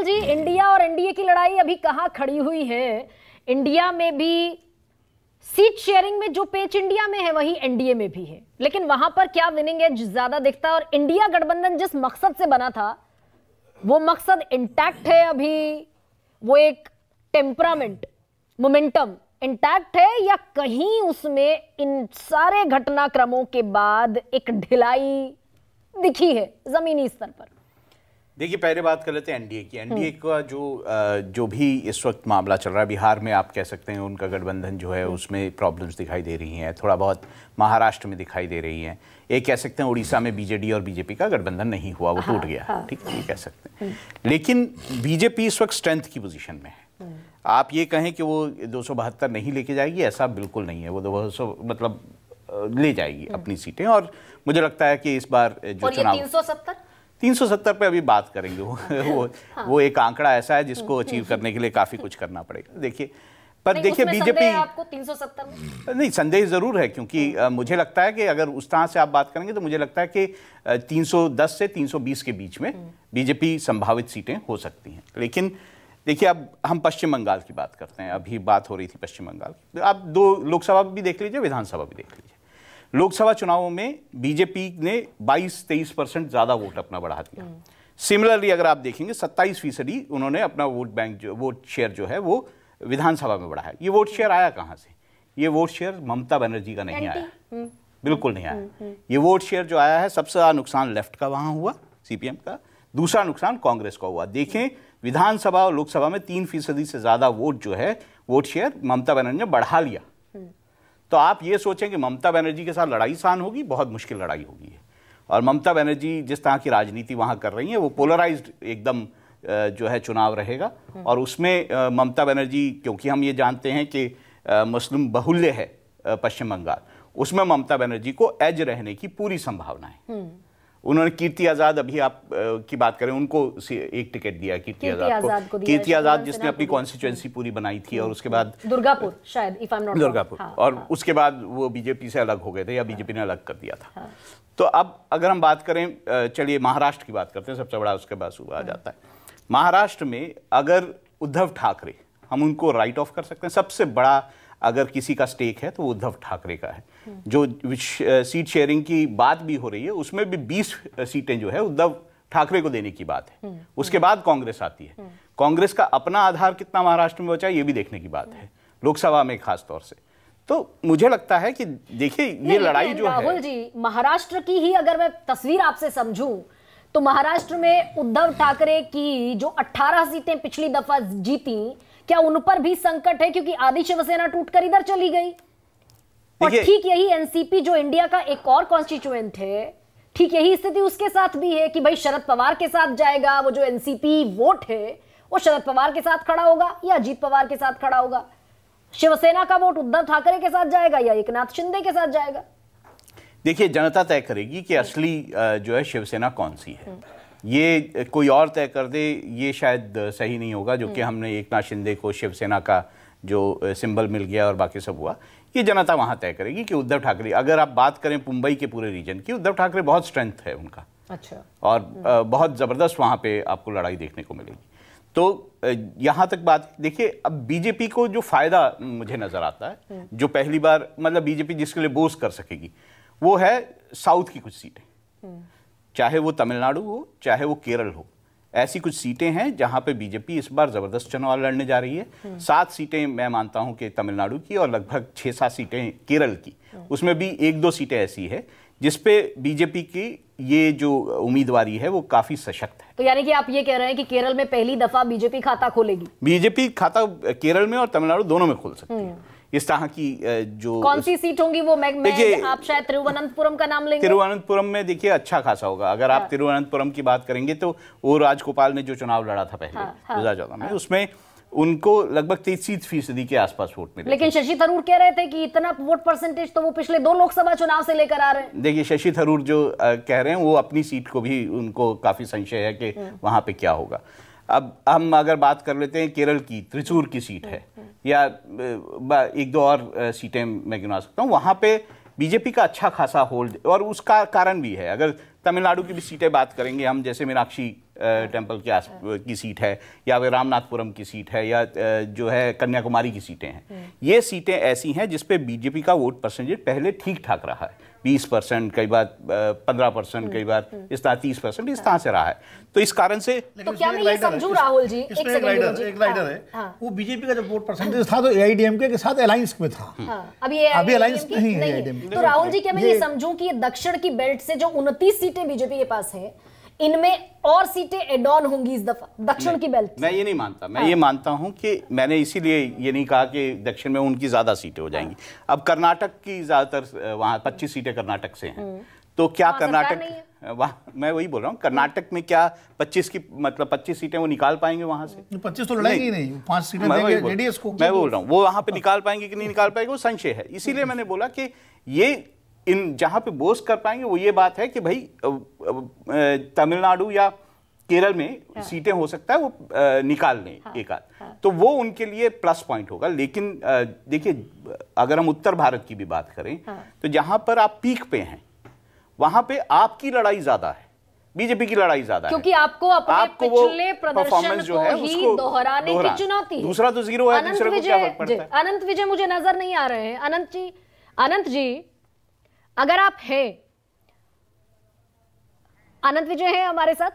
जी, India और NDA की लड़ाई अभी कहां खड़ी हुई है? इंडिया में भी सीट शेयरिंग में जो पेच इंडिया में है वही एनडीए में भी है, लेकिन वहां पर क्या विनिंग एज ज्यादा दिखता है। और इंडिया गठबंधन जिस मकसद से बना था वो मकसद इंटैक्ट है अभी? वो एक टेम्परामेंट, मोमेंटम इंटैक्ट है या कहीं उसमें इन सारे घटनाक्रमों के बाद एक ढिलाई दिखी है जमीनी स्तर पर? देखिए, पहले बात कर लेते हैं एनडीए की। एनडीए का जो भी इस वक्त मामला चल रहा है, बिहार में आप कह सकते हैं उनका गठबंधन जो है उसमें प्रॉब्लम्स दिखाई दे रही हैं, थोड़ा बहुत महाराष्ट्र में दिखाई दे रही हैं। एक कह सकते हैं उड़ीसा में बीजेडी और बीजेपी का गठबंधन नहीं हुआ, वो टूट गया, ठीक है, ये कह सकते हैं। लेकिन बीजेपी इस वक्त स्ट्रेंथ की पोजीशन में है। आप ये कहें कि वो 272 नहीं लेके जाएगी, ऐसा बिल्कुल नहीं है। वो 200 मतलब ले जाएगी अपनी सीटें। और मुझे लगता है कि इस बार जो चुनाव 370 पे अभी बात करेंगे। वो एक आंकड़ा ऐसा है जिसको अचीव करने के लिए काफी कुछ करना पड़ेगा। देखिए, पर देखिए बीजेपी आपको 370 में नहीं संदेह जरूर है, क्योंकि मुझे लगता है कि अगर उस तरह से आप बात करेंगे तो मुझे लगता है कि 310 से 320 के बीच में बीजेपी संभावित सीटें हो सकती हैं। लेकिन देखिए, अब हम पश्चिम बंगाल की बात करते हैं। अभी बात हो रही थी पश्चिम बंगाल की। आप 2 लोकसभा भी देख लीजिए, विधानसभा भी देख लीजिए। लोकसभा चुनावों में बीजेपी ने 22-23% ज्यादा वोट अपना बढ़ा दिया। सिमिलरली अगर आप देखेंगे 27% उन्होंने अपना वोट शेयर जो है वो विधानसभा में बढ़ाया। ये वोट शेयर आया कहां से? ये वोट शेयर ममता बनर्जी का नहीं आया, बिल्कुल नहीं आया। ये वोट शेयर जो आया है, सबसे ज्यादा नुकसान लेफ्ट का वहां हुआ, सीपीएम का, दूसरा नुकसान कांग्रेस का हुआ। देखें, विधानसभा और लोकसभा में 3% से ज्यादा वोट जो है, वोट शेयर ममता बनर्जी ने बढ़ा लिया। तो आप ये सोचें कि ममता बनर्जी के साथ लड़ाई आसान होगी, बहुत मुश्किल लड़ाई होगी। और ममता बनर्जी जिस तरह की राजनीति वहां कर रही है, वो पोलराइज्ड एकदम जो है चुनाव रहेगा। और उसमें ममता बनर्जी, क्योंकि हम ये जानते हैं कि मुस्लिम बहुल्य है पश्चिम बंगाल, उसमें ममता बनर्जी को एज रहने की पूरी संभावना है। उन्होंने कीर्ति आजाद, अभी आप की बात करें, उनको एक टिकट दिया कीर्ति आजाद को। कीर्ति आजाद जिसने अपनी कॉन्स्टिट्यूएंसी पूरी बनाई थी, और उसके बाद दुर्गापुर, शायद if I am not Durgapur, और उसके बाद वो बीजेपी से अलग हो गए थे, या बीजेपी ने अलग कर दिया था। तो अब अगर हम बात करें, चलिए महाराष्ट्र की बात करते हैं, सबसे बड़ा उसके बाद आ जाता है। महाराष्ट्र में अगर उद्धव ठाकरे, हम उनको राइट ऑफ कर सकते हैं। सबसे बड़ा अगर किसी का स्टेक है तो वो उद्धव ठाकरे का है। जो सीट शेयरिंग की बात भी हो रही है, उसमें भी 20 सीटें जो है उद्धव ठाकरे को देने की बात है। उसके बाद कांग्रेस आती है। कांग्रेस का अपना आधार कितना महाराष्ट्र में बचा है, ये भी देखने की बात है, लोकसभा में खास तौर से। तो मुझे लगता है कि देखिए, ये लड़ाई जो है, राहुल जी, महाराष्ट्र की ही अगर मैं तस्वीर आपसे समझूं तो महाराष्ट्र में उद्धव ठाकरे की जो 18 सीटें पिछली दफा जीती, क्या उन पर भी संकट है? क्योंकि आदि शिवसेना टूटकर इधर चली गई। और ठीक यही एनसीपी, जो इंडिया का एक और कॉन्स्टिट्यूएंट है, ठीक यही स्थिति उसके साथ भी है कि भाई शरद पवार के साथ जाएगा। वो जो एनसीपी वोट है वो शरद पवार के साथ खड़ा होगा या अजीत पवार के साथ खड़ा होगा। शिवसेना का वोट उद्धव ठाकरे के साथ जाएगा या एकनाथ शिंदे के साथ जाएगा। देखिए, जनता तय करेगी कि असली जो है शिवसेना कौन सी है। ये कोई और तय कर दे, ये शायद सही नहीं होगा। जो कि हमने एकनाथ शिंदे को शिवसेना का जो सिंबल मिल गया और बाकी सब हुआ, ये जनता वहां तय करेगी कि उद्धव ठाकरे। अगर आप बात करें मुंबई के पूरे रीजन की, उद्धव ठाकरे बहुत स्ट्रेंथ है उनका, अच्छा, और बहुत जबरदस्त वहां पे आपको लड़ाई देखने को मिलेगी। तो यहां तक बात देखिए, अब बीजेपी को जो फायदा मुझे नजर आता है, जो पहली बार मतलब बीजेपी जिसके लिए बोस कर सकेगी, वो है साउथ की कुछ सीटें, चाहे वो तमिलनाडु हो, चाहे वो केरल हो। ऐसी कुछ सीटें हैं जहां पे बीजेपी इस बार जबरदस्त चुनाव लड़ने जा रही है। 7 सीटें मैं मानता हूं कि तमिलनाडु की, और लगभग 6-7 सीटें केरल की। उसमें भी 1-2 सीटें ऐसी है जिसपे बीजेपी की ये जो उम्मीदवारी है वो काफी सशक्त है। तो यानी कि आप ये कह रहे हैं कि केरल में पहली दफा बीजेपी खाता खोलेगी? बीजेपी खाता केरल में और तमिलनाडु दोनों में खोल सकती है। इस तरह की जो कौन सी सीट होंगी वो आप शायद तिरुवनंतपुरम का नाम लेंगे। तिरुवनंतपुरम में देखिए अच्छा खासा होगा। अगर आप तिरुवनंतपुरम की बात करेंगे तो वो राजगोपाल ने जो चुनाव लड़ा था पहले 2014 में, उसमें उनको लगभग 33% के आसपास वोट मिले। लेकिन शशि थरूर कह रहे थे कि इतना वोट परसेंटेज तो वो पिछले 2 लोकसभा चुनाव से लेकर आ रहे हैं। देखिए, शशि थरूर जो कह रहे हैं, वो अपनी सीट को भी उनको काफी संशय है कि वहां पे क्या होगा। अब हम अगर बात कर लेते हैं केरल की, त्रिचूर की सीट है, या 1-2 और सीटें मैं गिना सकता हूँ, वहां पे बीजेपी का अच्छा खासा होल्ड, और उसका कारण भी है। अगर तमिलनाडु की भी सीटें बात करेंगे हम, जैसे मीनाक्षी टेम्पल की सीट है, या फिर रामनाथपुरम की सीट है, या जो है कन्याकुमारी की सीटें हैं। ये सीटें ऐसी हैं जिसपे बीजेपी का वोट परसेंटेज पहले ठीक ठाक रहा है, 20%, कई बार 15%, कई बार इस तरह 30%, इस तरह से रहा है। तो इस कारण से तो क्या मैं ये समझूं राहुल जी, एक राइडर है, वो बीजेपी का जब वोट परसेंटेज था तो एआईडीएमके के साथ अलायंस में था। अभी अलायंस नहीं है। तो राहुल जी, क्या मैं ये समझूं कि ये दक्षिण की बेल्ट से जो 29 सीटें बीजेपी के पास है, इनमें और सीटें एड ऑन होंगी इस दफा दक्षिण की बेल्ट? मैं ये नहीं मानता। मैं ये मानता हूं कि मैंने इसीलिए ये नहीं कहा कि दक्षिण में उनकी ज्यादा सीटें हो जाएंगी। अब कर्नाटक की ज्यादातर वहां 25 सीटें कर्नाटक से हैं, तो क्या कर्नाटक, मैं वही बोल रहा हूँ, कर्नाटक में क्या 25 की मतलब 25 सीटें वो निकाल पाएंगे वहां से? 25 तो लड़ाएंगे नहीं, 5 सीटें देंगे जेडीएस को। मैं बोल रहा हूँ वो वहां पे निकाल पाएंगे कि नहीं निकाल पाएंगे, वो संशय है। इसीलिए मैंने बोला कि ये इन जहां पे बोझ कर पाएंगे वो ये बात है कि भाई तमिलनाडु या केरल में सीटें हो सकता है वो निकाल लें एक आध, तो वो उनके लिए प्लस पॉइंट होगा। लेकिन देखिए, अगर हम उत्तर भारत की भी बात करें तो जहां पर आप पीक पे हैं वहां पे आपकी लड़ाई ज्यादा है, बीजेपी की लड़ाई ज्यादा है, क्योंकि आपको अपने पिछले प्रदर्शन जो है उसको दोहराने की चुनौती है। दूसरा तो जीरो है, दूसरे को क्या फर्क पड़ता है? अनंत विजय मुझे नजर नहीं आ रहे हैं। अनंत जी अगर आप हैं, अनंत विजय हैं हमारे साथ?